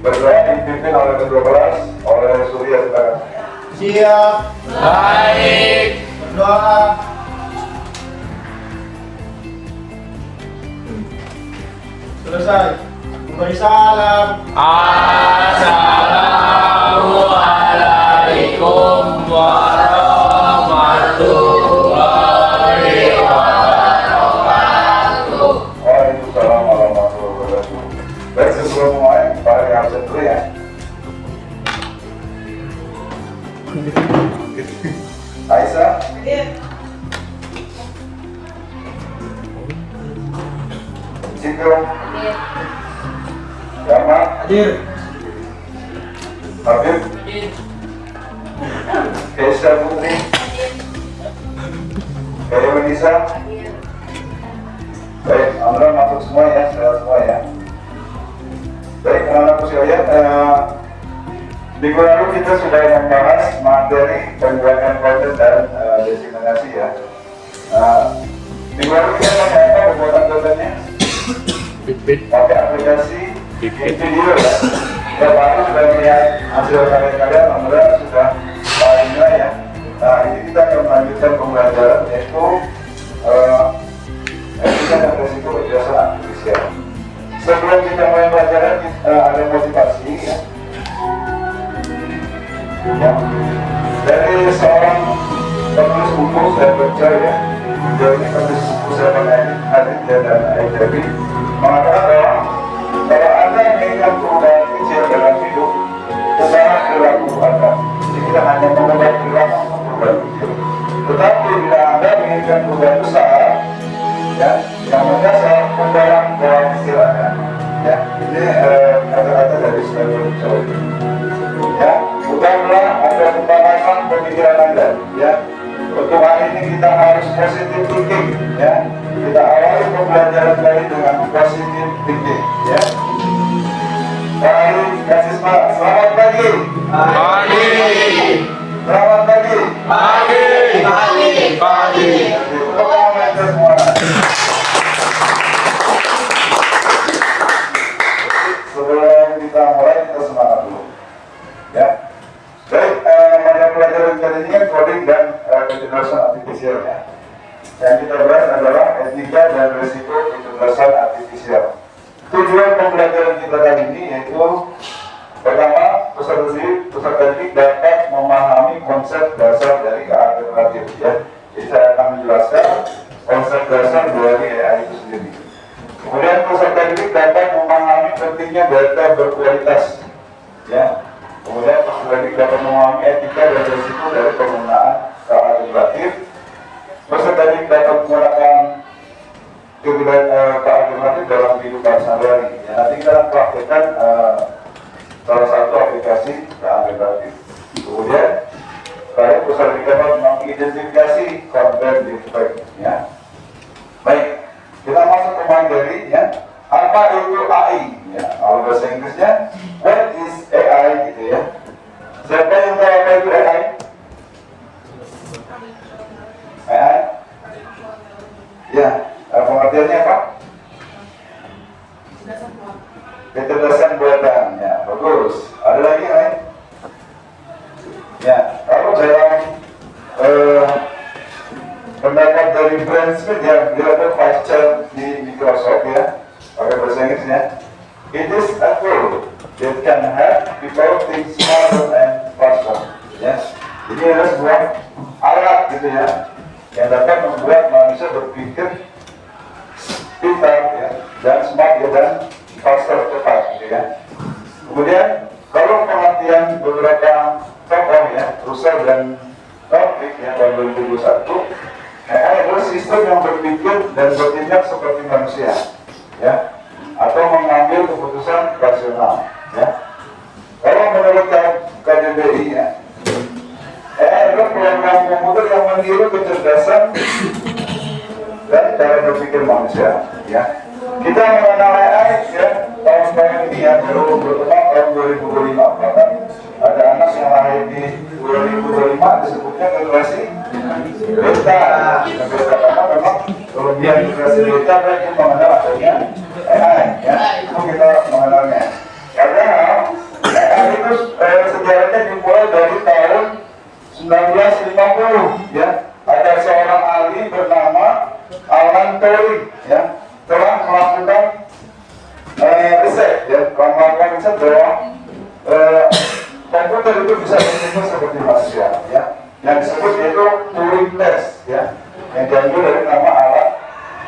Berdoa dipimpin oleh kedua kelas, oleh Surya Sekarang. Siap. Baik. Berdoa. Selesai. Memberi salam. Assalamualaikum warahmatullahi wabarakatuh. Waalaikumsalam warahmatullahi wabarakatuh. Baik, sebelum mulai, para yang absen dulu ya. Aisyah. Ciko. Dharma. Hadir. Habib. Keisha Putri. Kaya Melisa. Baik, Andra masuk semua ya, sudah semua ya. Baik, anak-anakku sekalian, minggu lalu kita sudah membahas materi pembuatan konten dan diseminasi ya. Minggu lalu kita membahas pembuatan kontennya pakai aplikasi video ya. Kita baru sudah melihat hasil karya-karya, alhamdulillah sudah lainnya ya. Nah, ini kita akan melanjutkan pembelajaran yaitu etika dan resiko kejahatan artifisial. Sebelum kita mulai pelajaran, ada motivasi ya. Dari seorang penulis buku saya baca ya, ini penulis buku saya mengenai Aditya dan Aidabi mengatakan bahwa kalau Anda mengingat perubahan kecil dalam hidup, ubahlah perilaku Anda. Jadi kita hanya mengubah perilaku untuk perubahan kecil. Tetapi bila Anda menginginkan perubahan besar, ya, yang mendasar ubahlah pola pikir Anda. Ya, ini kata-kata dari Stephen Covey. Ya, ubahlah Anda kembangkan pemikiran Anda. Ya, untuk hari ini kita harus positive thinking. Ya, kita awali pembelajaran kali dengan positive thinking. Ya, baik, kasih semangat. Selamat pagi. Pagi. Selamat pagi. Pagi. Pagi. Pagi. Selamat semua. Sebelum kita mulai, kita semangat dulu. Ya, baik, pada pelajaran kali ini kan coding dan kecerdasan artifisial ya. Yang kita bahas adalah etika dan risiko kecerdasan artifisial. Tujuan pembelajaran kita kali ini yaitu pertama, peserta didik dapat memahami konsep dasar dari keahlian kreatif ya. Jadi saya akan menjelaskan konsep dasar dari AI itu sendiri. Kemudian peserta didik dapat memahami pentingnya data berkualitas ya. Kemudian peserta didik dapat memahami etika dan risiko dari penggunaan keahlian kreatif. Peserta didik dapat menggunakan keahlian kreatif dalam kehidupan sehari-hari. Ya, nanti kita akan praktekkan salah satu aplikasi keahlian kreatif. Kemudian baik peserta didik dapat mengidentifikasi konten defect ya. Baik, kita masuk ke materi ya. Apa itu AI ya? Kalau bahasa Inggrisnya what is AI gitu ya. Siapa yang tahu apa itu AI? AI? Ya, pengertiannya apa? Kecerdasan buatan ya, bagus. Ada lagi lain? Ya, kalau dalam pendapat dari Brand Smith ya, dia ada pasca di Microsoft ya, pakai bahasa Inggrisnya. It is a tool that can help people think smarter and faster. Ya, jadi ada sebuah alat gitu ya, yang dapat membuat manusia berpikir pintar ya, dan smart ya, dan faster cepat gitu ya. Kemudian kalau pengertian beberapa tokoh ya, Russell dan Topik ya, tahun 2021, AI adalah sistem yang berpikir dan bertindak seperti manusia ya, atau mengambil keputusan rasional ya. Kalau menurut KBBI ya, AI adalah program komputer yang meniru kecerdasan dan cara berpikir manusia ya. Kita mengenal AI ya tahun-tahun ini ya, baru berkembang tahun 2025. Bahkan ada anak yang lahir di 2025 disebutnya generasi beta. Beta karena memang kelebihan generasi beta mereka mengenal adanya AI ya, itu kita mengenalnya. Karena bahwa komputer itu bisa berpikir seperti manusia, ya. Yang disebut yaitu Turing test, ya. Yang diambil dari nama alat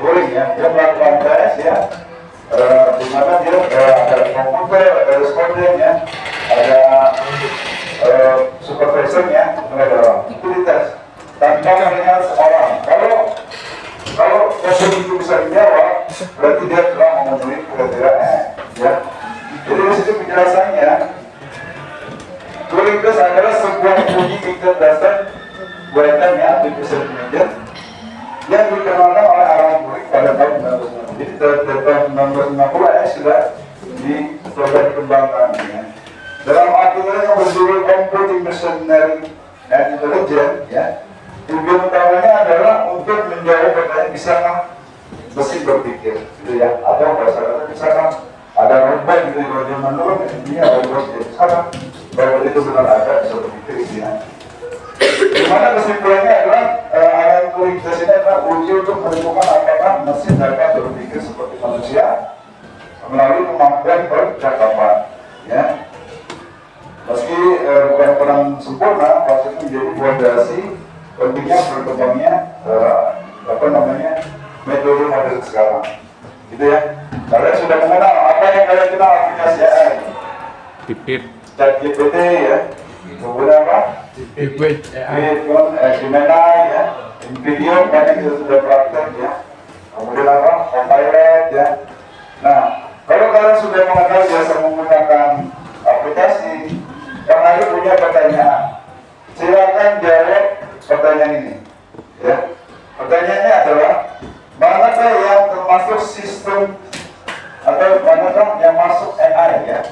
Turing, ya. Dia melakukan tes, ya. Di mana dia ada komputer, ada responden, ya. Ada supervisornya, ada itu dites. Tanpa melihat seorang. Kalau komputer itu bisa dijawab, berarti dia telah memenuhi kriteria, ya. Jadi di situ penjelasannya, Turing test adalah sebuah uji kecerdasan buatan yang artificial intelligence yang dikenakan oleh Alan Turing pada tahun 1990. Jadi tahun 1990 sudah dicoba dikembangkan. Ya. Dalam artikel yang berjudul Computing Machinery and Intelligence, ya, tujuan utamanya adalah untuk menjawab pertanyaan bisakah mesin berpikir, gitu ya, atau bahasa kata bisakah ada robot gitu di zaman dulu, ini ada robot jadi bisakah robot itu benar ada bisa berpikir, gitu ya. Dimana kesimpulannya adalah Alan Turing test ini adalah uji untuk menentukan apakah mesin dapat berpikir seperti manusia melalui kemampuan percakapan, ya. Meski bukan kurang sempurna, proses ini menjadi fondasi pentingnya berkembangnya metode modern sekarang, gitu ya. Kalian sudah mengenal apa yang kalian kenal aplikasi AI? Pipit. ChatGPT, ya. Kemudian apa? Pipit. Gemini, ya. Video banyak kita sudah praktek, ya. Kemudian apa? Copilot, ya. Nah, kalau kalian sudah mengenal biasa menggunakan aplikasi, kalian punya pertanyaan. Silakan jawab pertanyaan ini, ya. Pertanyaannya adalah manakah yang termasuk sistem atau manakah yang masuk AI, ya?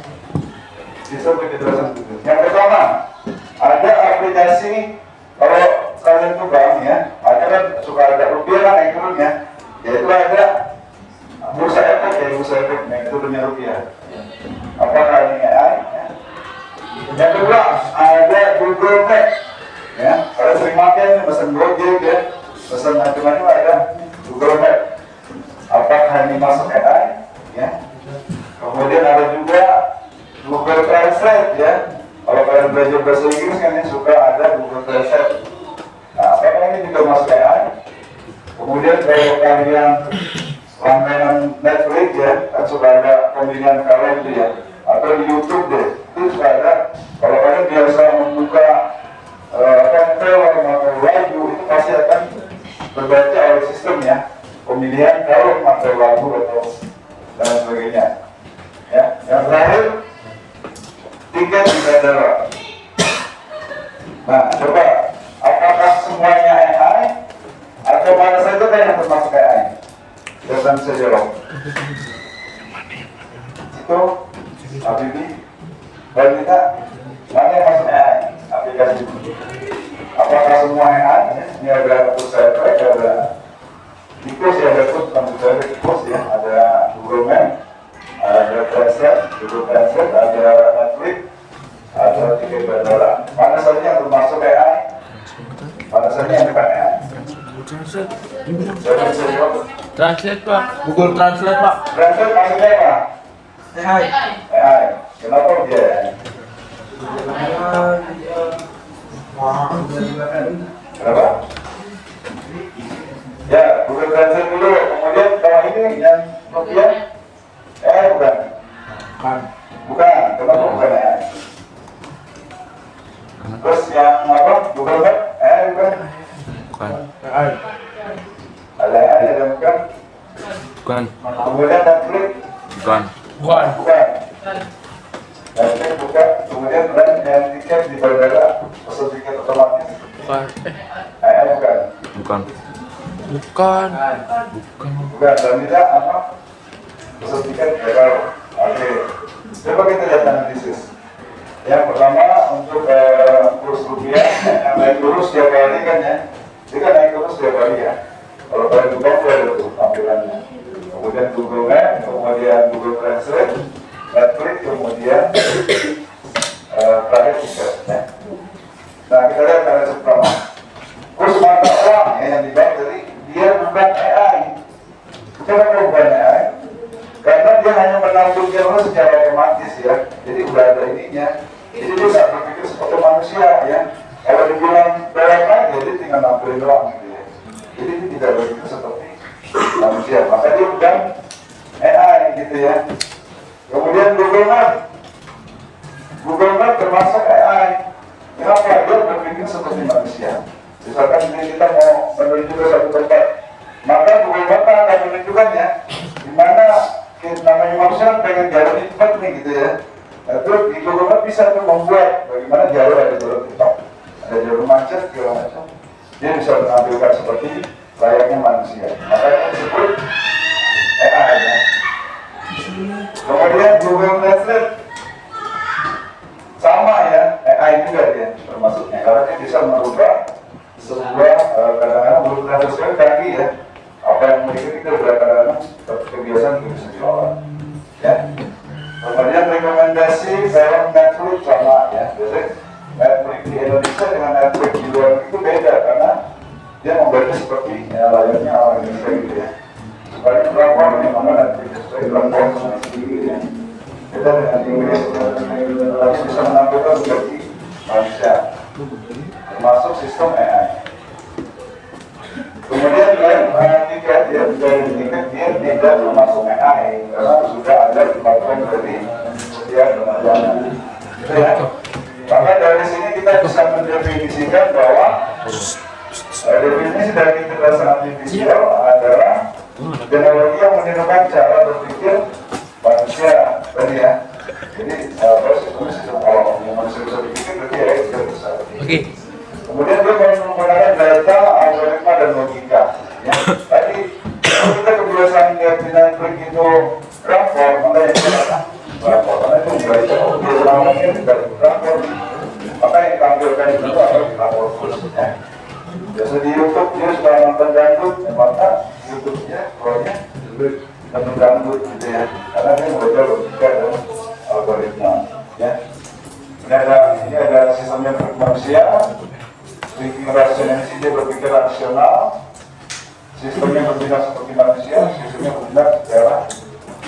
Sistem kecerdasan buatan. Yang pertama, ada aplikasi, kalau kalian tuh bank, ya, ada kan suka ada rupiah kan naik turun, ya. Yaitu ada bursa efek, ya, bursa efek naik turunnya rupiah. Apakah ini AI? Ya? Yang kedua, ada Google Map, ya. Kalian sering pakai pesan Gojek, ya, pesan macam-macam ada Google Map. Apakah ini masuk AI? Ya. Kemudian ada juga Google Translate, ya. Kalau kalian belajar bahasa Inggris kan ini suka ada Google Translate. Nah, apakah ini juga masuk AI? Kemudian kalau kalian langganan Netflix, ya, kan suka ada pemilihan kalian itu, ya. Atau di YouTube deh, itu suka ada. Kalau kalian biasa membuka film atau lagu, itu pasti akan berbaca oleh sistem, ya. Pemilihan film atau lagu atau dan sebagainya, ya. Yang terakhir, tiket di bandara. Nah, coba apakah semuanya AI atau mana saja yang termasuk AI? Jangan saya jawab. Itu Habibi, Balita, mana yang masuk AI aplikasi itu? Apakah semua AI? Ya? Ini ada pusat efek, ada tikus, ya, ada komputer tikus, ya, ada Google Map, ada Google Translate, ada Netflix, ada tiket bandara. Mana saja yang termasuk AI? Mana saja yang bukan AI? Translate, Pak. Google Translate, Pak. Translate maksudnya apa? AI. AI. Kenapa dia? Kenapa? Ya, Google Translate dulu. Kemudian kalau ini yang Nokia, bukan. Bukan. Kenapa bukan AI? Terus yang apa? Google Map, bukan. Bukan. Ada AI, ada bukan. Bukan. Kemudian Netflix, Bukan. bukan. Netflix bukan. Kemudian brand yang tiket di bandara, pesan tiket otomatis. Bukan. AI bukan. Bukan. Bukan. Bukan. Dan tidak apa? Pesan tiket bandara. Oke. Coba kita lihat analisis. Yang pertama untuk kurs rupiah yang naik terus setiap hari kan, ya. Dia kan naik terus setiap hari, ya. Kalau kalian buka ada tuh tampilannya. Kemudian Google Map, kemudian Google Translate, Netflix, kemudian terakhir tiket, ya. Nah, kita lihat analisis pertama. Kurs mata uang, ya, yang dibahas jadi dia bukan AI. Kenapa bukan AI? Karena dia hanya menambungkan secara otomatis, ya. Jadi udah ada ininya. Jadi dia nggak berpikir seperti manusia ya. Kalau dibilang belakang aja, dia tinggal nampilin doang gitu ya. Jadi dia tidak berpikir seperti manusia. Maka dia bukan AI gitu ya. Kemudian Google Map termasuk AI. Kenapa? Dia berpikir seperti manusia. Misalkan kita mau menuju ke satu tempat, maka Google Map akan menunjukkannya di mana namanya manusia pengen jalan di tempat nih gitu ya. Nah, terus di Google Map bisa tuh membuat bagaimana jalur ada jalur cepat, ada jalur macet segala macam. Dia bisa menampilkan seperti layaknya manusia. Makanya disebut AI ya. Kemudian Google Translate sama ya, AI juga dia termasuknya karena dia bisa merubah sebuah kadang-kadang Google Translate canggih ya. Apa yang mereka kita sudah kadang-kadang kebiasaan bisa diolah ya. Kemudian rekomendasi dalam Netflix sama ya. Biasanya Netflix di Indonesia dengan Netflix di luar itu beda karena dia membaca seperti ya, layaknya orang Indonesia gitu ya. Supaya platform yang mana Netflix sesuai platform sendiri ya. Beda dengan Inggris, tapi bisa menampilkan seperti manusia, termasuk sistem AI. Kemudian tiket ya, dari tiket dia tidak termasuk AI karena sudah ada di platform dari dia kemajuan. Gitu ya. Maka dari sini kita bisa mendefinisikan bahwa definisi dari kecerdasan artifisial adalah teknologi yang menirukan cara berpikir manusia tadi ya. Jadi kalau manusia bisa berpikir berarti ya itu bisa. Oke. Kemudian dia menggunakan data, algoritma dan logika. Ya. Tadi kalau kita kebiasaan lihat dengan begitu rapor, maka yang kita rapor, karena itu membaca dia selamanya tidak rapor. Maka yang ditampilkan itu adalah rapor ya. Biasa di YouTube dia suka nonton dangdut, maka YouTube-nya pokoknya nonton dangdut gitu ya. Karena dia membaca logika dan algoritma. Ya. Ini ada sistemnya manusia. Berpikir rasional, dia berpikir rasional, sistemnya berpikir seperti manusia, sistemnya berpikir secara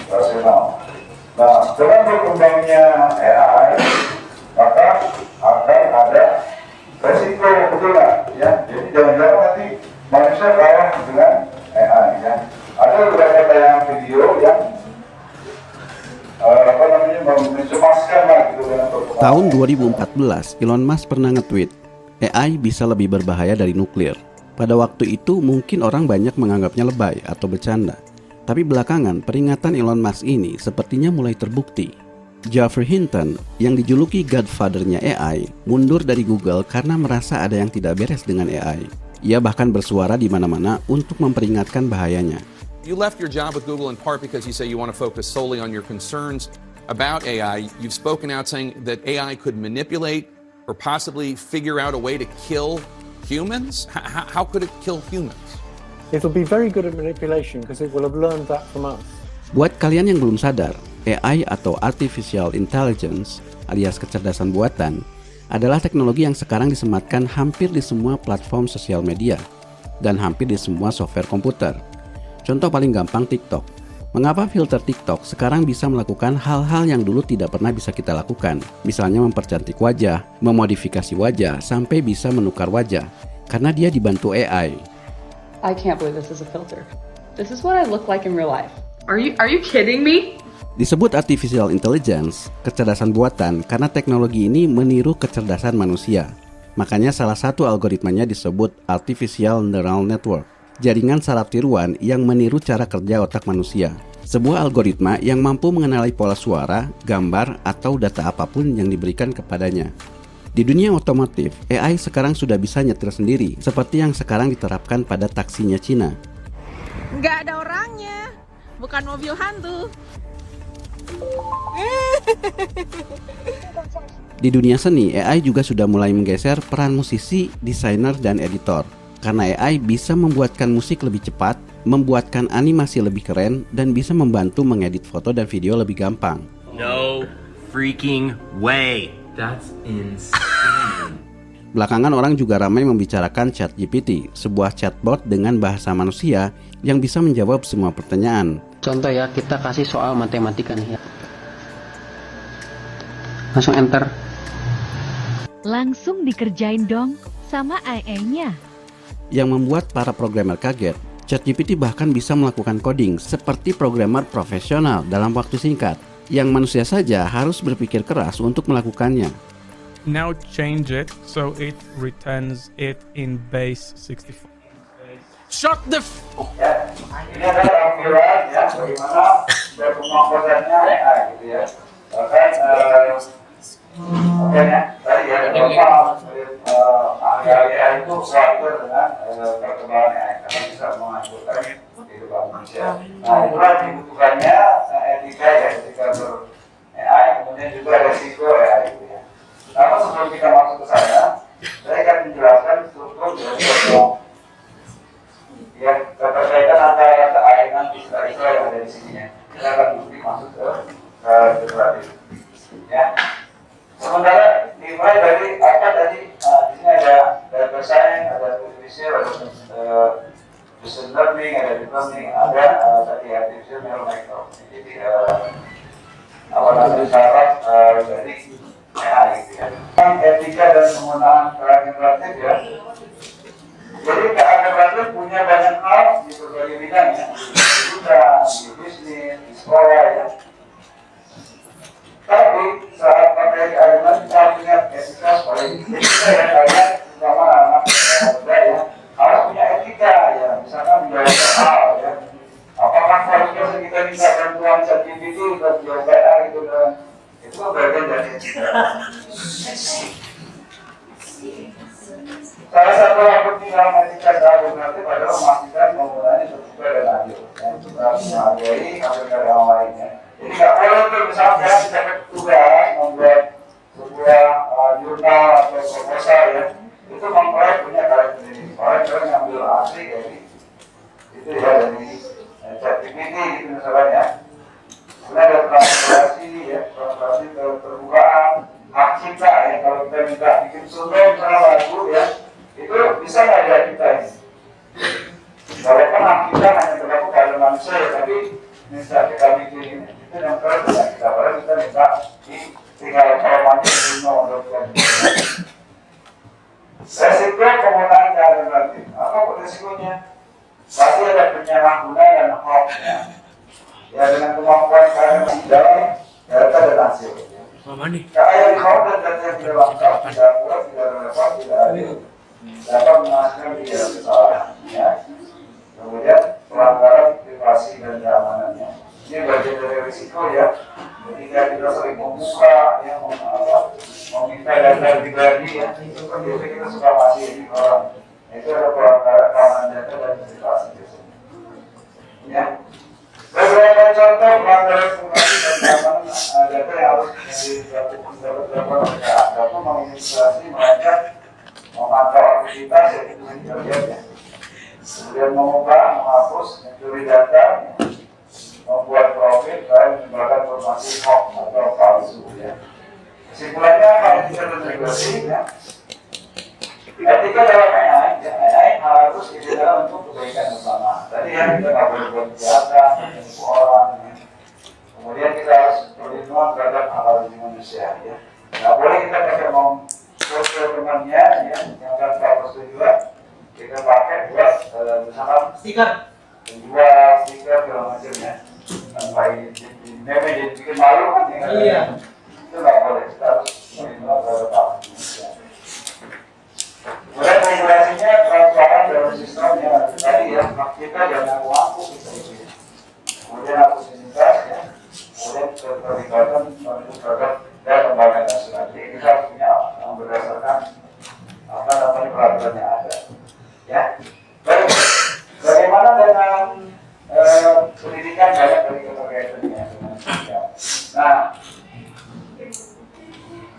rasional. Nah, dengan berkembangnya AI, maka akan ada resiko, betul nggak? Ya, jadi jangan-jangan nanti manusia kalah dengan AI. Ya. Ada beberapa tayangan video yang mencemaskan lah gitu dengan perkembangan. Tahun 2014, Elon Musk pernah nge-tweet, AI bisa lebih berbahaya dari nuklir. Pada waktu itu mungkin orang banyak menganggapnya lebay atau bercanda. Tapi belakangan peringatan Elon Musk ini sepertinya mulai terbukti. Geoffrey Hinton yang dijuluki Godfather-nya AI mundur dari Google karena merasa ada yang tidak beres dengan AI. Ia bahkan bersuara di mana-mana untuk memperingatkan bahayanya. You left your job with Google in part because you say you want to focus solely on your concerns about AI. You've spoken out saying that AI could manipulate or possibly figure out a way to kill humans? How could it kill humans? It'll be very good at manipulation because it will have learned that from us. Buat kalian yang belum sadar, AI atau Artificial Intelligence alias kecerdasan buatan adalah teknologi yang sekarang disematkan hampir di semua platform sosial media dan hampir di semua software komputer. Contoh paling gampang TikTok. Mengapa filter TikTok sekarang bisa melakukan hal-hal yang dulu tidak pernah bisa kita lakukan? Misalnya mempercantik wajah, memodifikasi wajah, sampai bisa menukar wajah. Karena dia dibantu AI. I can't believe this is a filter. This is what I look like in real life. Are you kidding me? Disebut Artificial Intelligence, kecerdasan buatan, karena teknologi ini meniru kecerdasan manusia. Makanya salah satu algoritmanya disebut Artificial Neural Network. Jaringan saraf tiruan yang meniru cara kerja otak manusia. Sebuah algoritma yang mampu mengenali pola suara, gambar, atau data apapun yang diberikan kepadanya. Di dunia otomotif, AI sekarang sudah bisa nyetir sendiri, seperti yang sekarang diterapkan pada taksinya Cina. Nggak ada orangnya, bukan mobil hantu. Di dunia seni, AI juga sudah mulai menggeser peran musisi, desainer, dan editor. Karena AI bisa membuatkan musik lebih cepat, membuatkan animasi lebih keren, dan bisa membantu mengedit foto dan video lebih gampang. No freaking way. That's insane. Belakangan orang juga ramai membicarakan ChatGPT, sebuah chatbot dengan bahasa manusia yang bisa menjawab semua pertanyaan. Contoh ya, kita kasih soal matematika nih ya. langsung enter. Langsung dikerjain dong sama AI-nya. Yang membuat para programmer kaget, ChatGPT bahkan bisa melakukan coding seperti programmer profesional dalam waktu singkat, yang manusia saja harus berpikir keras untuk melakukannya. Now change it so it returns it in base 64. Shut the Ya, ini adalah tampilan ya bagaimana pemangkasannya AI gitu ya. Bahkan makanya tadi ya beberapa ahli AI itu khawatir dengan perkembangan AI karena bisa menghancurkan kehidupan manusia. Nah, itulah dibutuhkannya etika ya, etika ber AI, kemudian juga resiko AI gitu ya. Namun sebelum kita masuk ke sana, saya akan menjelaskan struktur dari ya keterkaitan antara data AI dengan istilah-istilah yang ada di sini ya. Kita akan masuk ke generatif. Ya. Sementara dimulai dari apa tadi? Di sini ada data science, ada artificial, ada machine learning, ada deep learning, ada tadi artificial neural network. Jadi apa namanya syarat dari AI gitu ya. Etika dan penggunaan cara generatif ya. Jadi cara generatif punya banyak hal di berbagai bidang ya. Di bisnis, di sekolah ya. Tapi saat pakai kalimat kita punya etika sebagai etika ya kalian terutama anak muda ya harus punya etika ya. Misalkan menjawab hal ya. Apakah seharusnya kita minta bantuan ChatGPT untuk jawab gitu kan? Itu bagian dari etika. Salah satu yang penting dalam etika secara generatif adalah memastikan penggunaannya terbuka dan adil. Yang juga menghargai karya yang lainnya. Jadi nggak boleh tuh misalnya kita tugas membuat sebuah jurnal atau proposal ya, itu memproyek punya karakteristik. Orang ngambil asli dari itu ya dari ChatGPT gitu misalnya ya. Kemudian ada transparansi ya, transparansi keterbukaan, hak cipta ya. Kalau kita minta bikin survei misalnya lagu ya, itu bisa nggak ada kita ini? Walaupun hak kita hanya berlaku pada manusia ya, tapi misalnya kita bikin ini, itu yang terus ya kita boleh kita minta di tinggal formatnya Bruno untuk resiko penggunaan cara generatif. Apa resikonya? Pasti ada penyalahgunaan dan hoax ya. Ya dengan kemampuan kalian dari data dan hasil. Yang mau dan data yang tidak lengkap, tidak akurat, tidak relevan, tidak adil, dapat menghasilkan pikiran kesalahan. Ya. Kemudian pelanggaran privasi dan keamanannya. Ini bagian dari risiko ya. Ketika kita sering membuka, ya, meminta data pribadi ya, itu kan biasanya kita suka masih di orang. Itu ada pelanggaran keamanan data dan privasi biasanya. Ya. Beberapa contoh pelanggaran privasi dan keamanan data yang harus dilakukan oleh satu mengintegrasi, merancang, memantau aktivitas yang kita lihat ya. Kemudian mengubah, menghapus, mencuri data, membuat profil, dan menyebarkan informasi hoax atau palsu ya. Kesimpulannya kalau kita berintegrasi ya. Etika dalam AI harus didirikan untuk kebaikan bersama. Tadi ya kita nggak boleh buat kejahatan, menipu orang. Ya. Kemudian kita harus berlindungan terhadap hak asasi manusia. Ya. Nggak boleh kita pakai foto temannya, ya, yang akan kita persetujuan. Kita pakai buat misalkan stiker, menjual stiker segala macamnya. Tanpa meme jadi bikin malu kan? Iya. Itu nggak boleh. Kita harus melindungi terhadap hak asasi manusia. Kemudian regulasinya transparan dalam sistemnya. Tadi ya, hak kita jangan ngaku kita itu. Kemudian akuntabilitas ya. Kemudian keterlibatan menuju terhadap dan lembaga nasional. Jadi kita harus punya yang berdasarkan apa namanya peraturan yang ada. Ya. Baik. Bagaimana dengan pendidikan banyak dari keterkaitannya dengan sosial. Nah,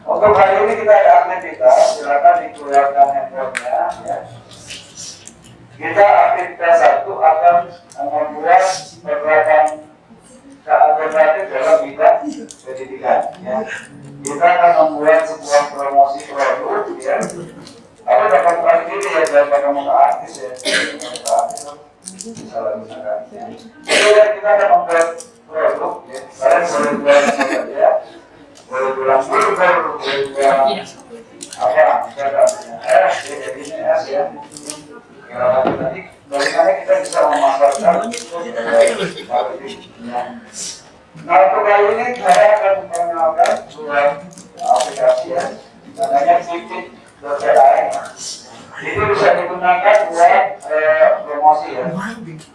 untuk hari ini kita ada aktivitas, silakan dikeluarkan handphonenya. Ya. Kita aktivitas satu akan membuat pergerakan alternatif dalam bidang pendidikan. Ya. Kita akan membuat sebuah promosi produk, ya. Tapi dapat kali ini ya dari muka artis ya. Muka artis salah gunakan. Jadi kita akan membuat produk, ya. Kalian boleh jual saja. boleh bilang dulu baru boleh bilang apa jadi ini ya. Nanti bagaimana kita bisa memasarkan nah untuk kali ini saya akan mengenalkan dua aplikasi ya, namanya Fitbit.ai. Ini bisa digunakan buat promosi ya,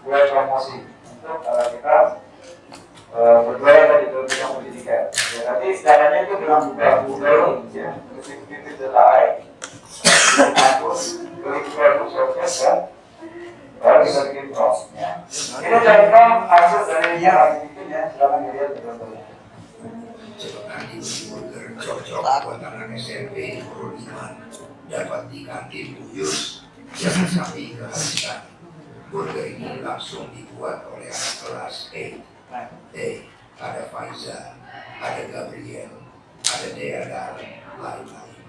buat promosi untuk kita berjualan dari bidang pendidikan. Ya, nanti caranya itu dengan buka Google ya, Fitbit.ai, klik produk showcase kan, baru kita bikin prosesnya. Ini contoh hasil dari yang bikin ya, silahkan dilihat contohnya. Cocok buat anak SMP perundingan dapat di kantin Buyus. Jangan sampai kehabisan. Burger ini langsung dibuat oleh anak kelas A. Ada Faiza, ada Gabriel, ada Dea dan lain-lain.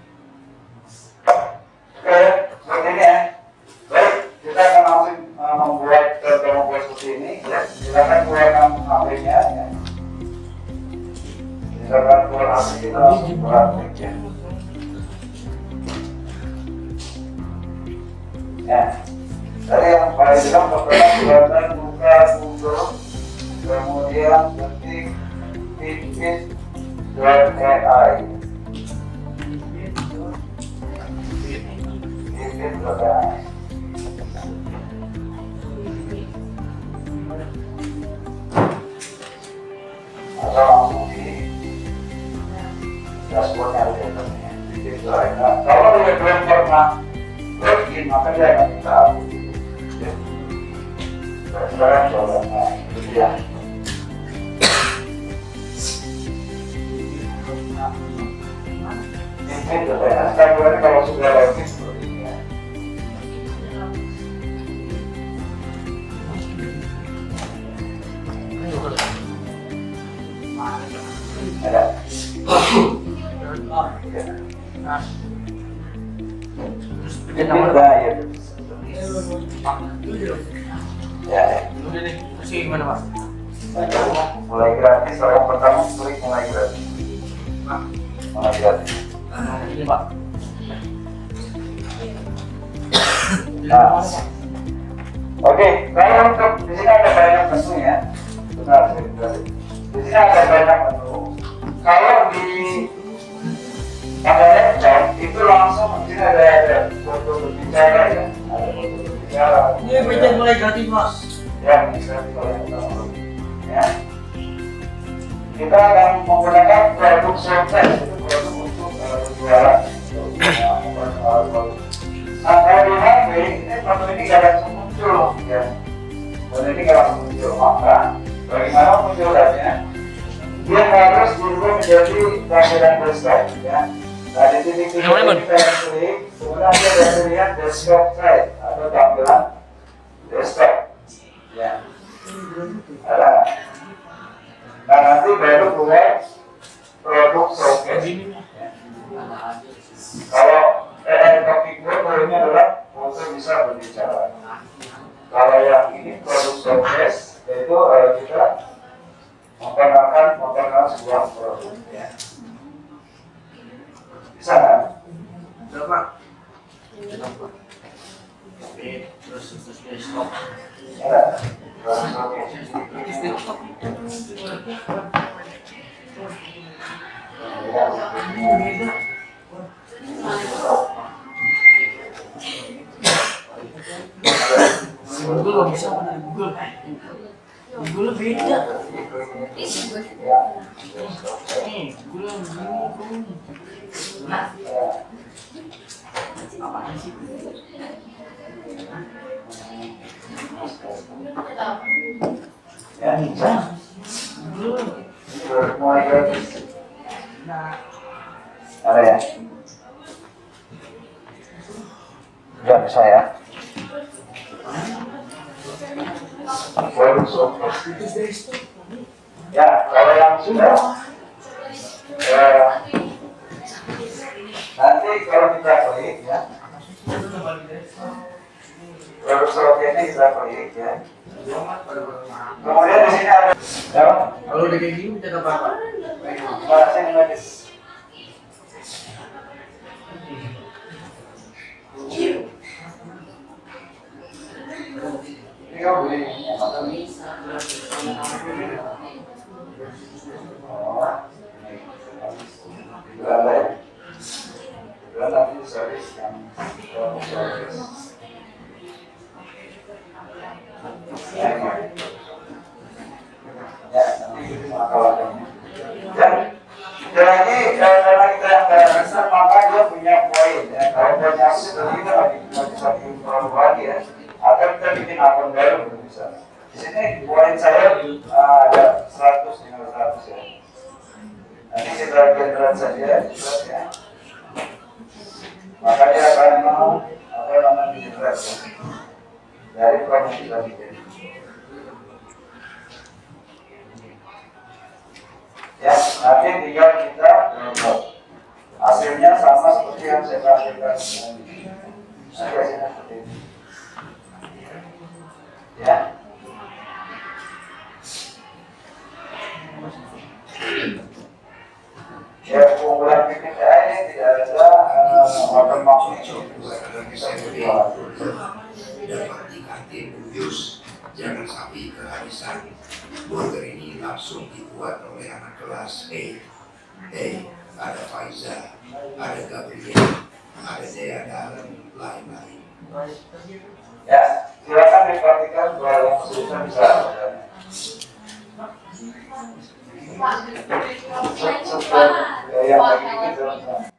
Oke, seperti ini ya. Baik, kita akan langsung membuat seperti ini ya. Silakan keluarkan HP-nya ya. Silakan keluar HP, kita langsung buat ya. Ya, tadi yang paling bilang pertama silakan buka Google, kemudian ketik Fitbit.ai. Fitbit.ai. Atau langsung di dashboardnya ada contohnya. Fitbit.ai. Nah, kalau dia belum pernah login, maka dia akan minta ya. Sekarang coba, nah itu dia. Fitbit.ai. Sekarang kalau sudah login seperti ini ya. Ada. Ya. Mulai gratis, yang pertama klik mulai gratis. Mulai gratis. Nah, oke. Kalau untuk di sini ada banyak menu ya. Benar, di sini ada banyak menu. Kalau di pada laptop itu langsung di sini ada foto berbicara ya, ada foto berbicara. Ini pencet mulai gratis mas. Ya, bisa ya. Kita akan menggunakan produk showcase, itu produk untuk berjualan. Nah, kalau di HP ini produk ini nggak langsung muncul ya. Dan ini nggak langsung muncul, maka bagaimana munculannya? Dia harus dirubah menjadi tampilan desktop ya. Nah di titik ini kita klik, kemudian dia akan terlihat desktop site atau tampilan desktop ya. Ada. Nah nanti baru keluar produk showcase ya. Kalau topik ini adalah foto bisa berbicara. Kalau yang ini produk showcase yaitu kita memperkenalkan sebuah produk ya. Bisa kan? Berapa? Terus stop. Ada. Google bisa mana Google? Google beda. Google apaan sih? Ya, bisa. Mulai gratis. Ada ya? Ya, bisa ya. Ya, kalau yang sudah nanti kalau kita klik ya, produk ini kita klik ya, Kemudian di sini ada Kalau udah kayak gini bisa apa? bahasa Inggris. Ini kau beli jadi karena kita yang dasar maka dia punya poin ya. Kalau poinnya itu kita nggak bisa bikin terlalu lagi ya. Atau kita bikin akun baru bisa. Di sini poin saya ada 100 tinggal 100 ya. Nanti kita generate saja ya. Maka dia akan generate ya. Dari prompt yang kita bikin. Ya, nanti tinggal kita download. Hasilnya sama seperti yang saya tampilkan. Nanti hasilnya seperti ini. Ya. Ya, keunggulan PPTA ini tidak ada watermark itu. Dapat diganti buyus, jangan sampai kehabisan. Burger ini langsung dibuat oleh anak kelas A. Ada Faiza, ada Gabriel, ada Dea dan lain-lain. Ya, silakan diperhatikan bahwa yang susah bisa. Yang lagi ini jalan.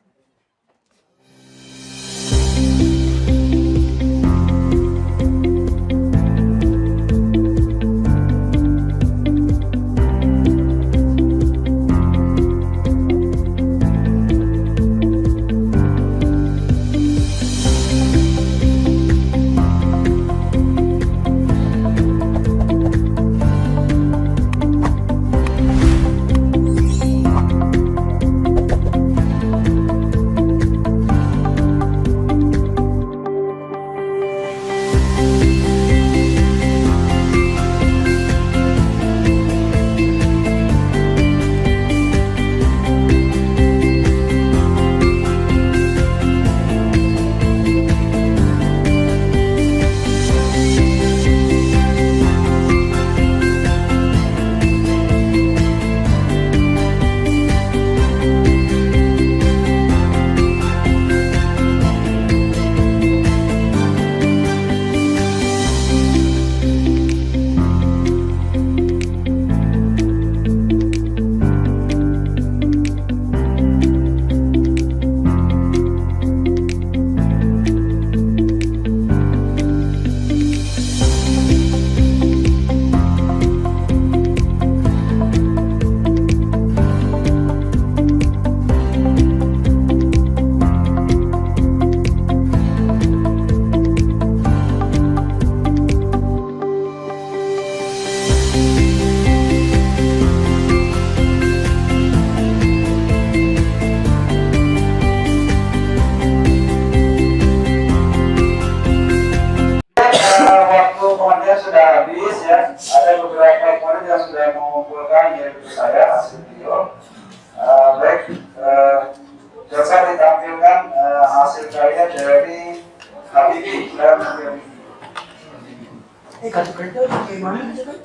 Kartu kerja bagaimana aja kan?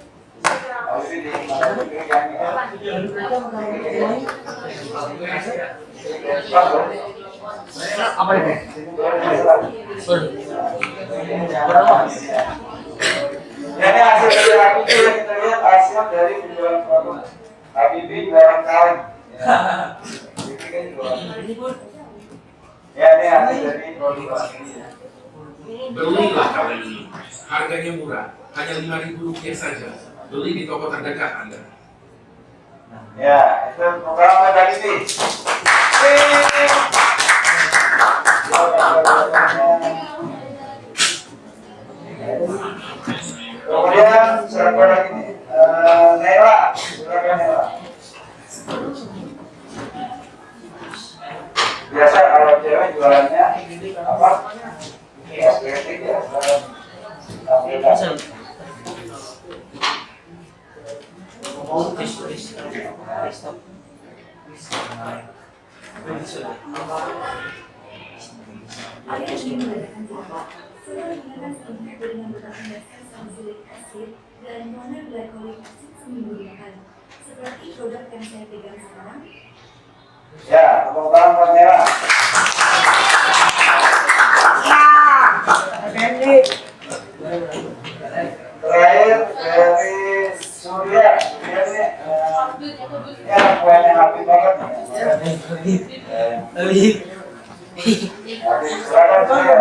Apa ini? Ini hasil dari Habibie yang kita lihat hasil dari penjualan produk Habibie jualan kain. Ya, ini hasil dari produk Habibie. Belilah kali ini, harganya murah, hanya Rp5.000 saja. Beli di toko terdekat Anda. Ya, itu program dari ini. Kemudian siapa lagi nih? Nela, silakan Nela. Biasa kalau cewek jualannya apa? Kosmetik ya. Seperti produk yang saya pegang sekarang. Ya, tepuk tangan buat Mira. Terakhir dari Surya, dia nih ya kuenya happy banget. Silakan Surya.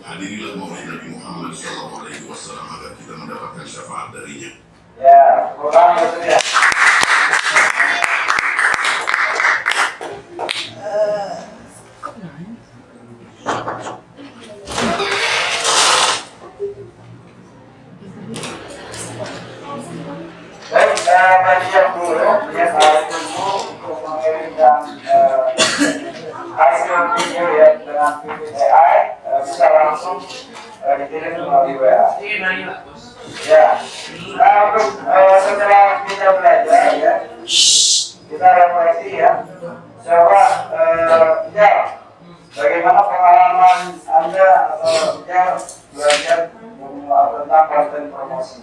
Hadirilah maulid Nabi Muhammad SAW agar kita mendapatkan syafaat darinya. Ya, kurang ya. Baik, bagi yang dulu, yang harus tunggu untuk mengirimkan hasil video ya dengan video AI bisa langsung dikirim melalui WA. Ya, nah untuk setelah kita belajar ya, kita refleksi ya. Coba ya, bagaimana pengalaman Anda atau ya belajar tentang konten promosi?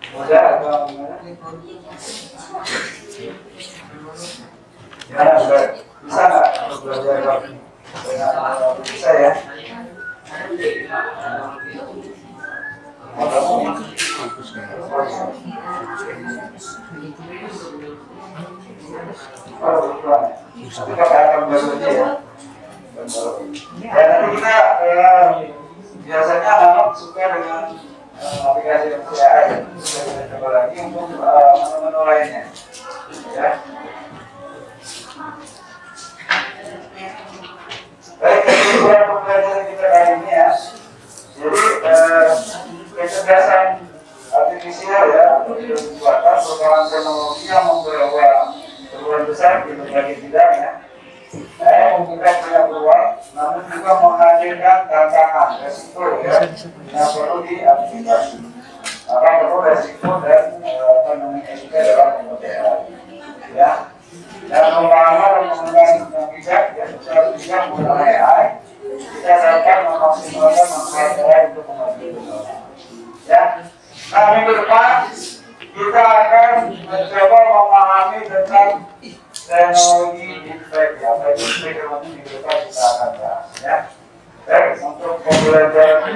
Mudah atau gimana? Ya, bisa nggak belajar dengan bisa ya? Kita akan belajar ya. Ya nanti kita biasanya anak suka dengan aplikasi AI. Kita coba lagi untuk menu-menu lainnya. Ya. Baik, kemudian pembelajaran kita kali ini ya. Jadi kecerdasan artifisial ya merupakan perkembangan teknologi yang membawa perubahan besar di berbagai bidang ya. Membuka banyak peluang, namun juga menghadirkan tantangan resiko ya yang perlu diantisipasi. Maka perlu resiko dan etika dalam pembuatan ya. Dan membangun dan menggunakan yang bijak ya secara bijak menggunakan AI, kita dapat memaksimalkan manfaat AI untuk kemajuan ya. Nah, minggu depan kita akan mencoba memahami tentang teknologi deepfake ya. Deepfake nanti minggu depan kita akan bahas ya. Baik, untuk pembelajaran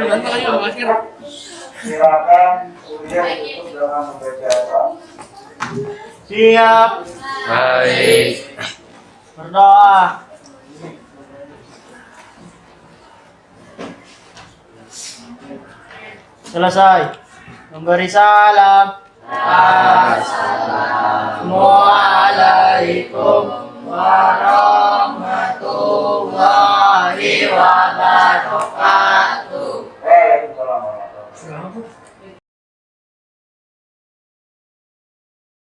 silakan kuliah tutup dengan membaca apa. Siap. Baik. Berdoa. Selesai. Memberi salam. Assalamualaikum warahmatullahi